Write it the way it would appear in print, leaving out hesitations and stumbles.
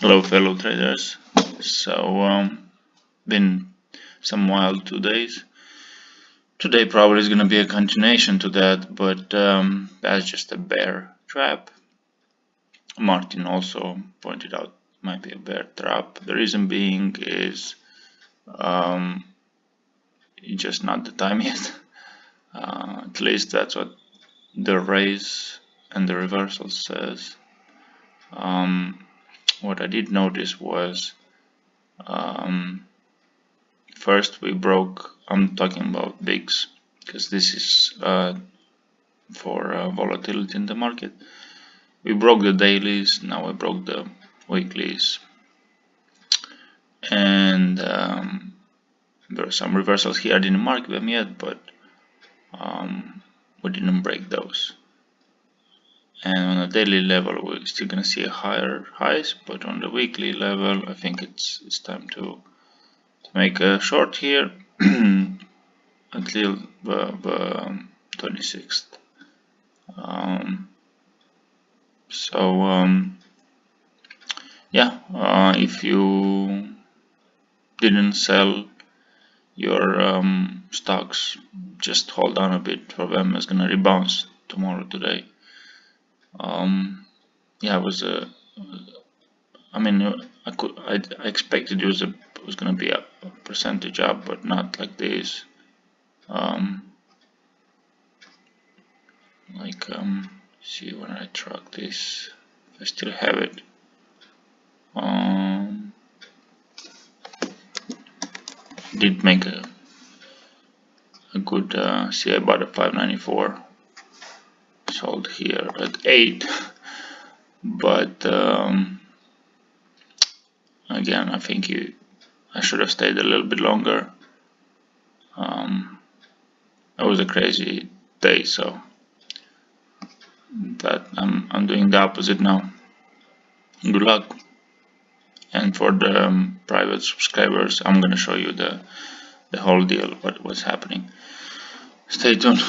Hello, fellow traders. Been some wild 2 days. Today probably is going to be a continuation to that, but that's just a bear trap. Martin also pointed out might be a bear trap. The reason being is it's just not the time yet. At least that's what the raise and the reversal says. What I did notice was first we broke, I'm talking about VIX, because this is for volatility in the market. We broke the dailies, now we broke the weeklies, and there are some reversals here. I didn't mark them yet, but we didn't break those. And on a daily level, we're still gonna see a higher highs, but on the weekly level, I think it's time to make a short here until the 26th. If you didn't sell your stocks, just hold on a bit for them. It's gonna rebound tomorrow, today. It was I expected it was gonna be a percentage up, but not like this. See when I track this, if I still have it. Did make a good see I bought at 594, sold here at 8, but again I think I should have stayed a little bit longer. It was a crazy day, so that I'm doing the opposite now. Good luck. And for the private subscribers, I'm gonna show you the whole deal, what's happening. Stay tuned.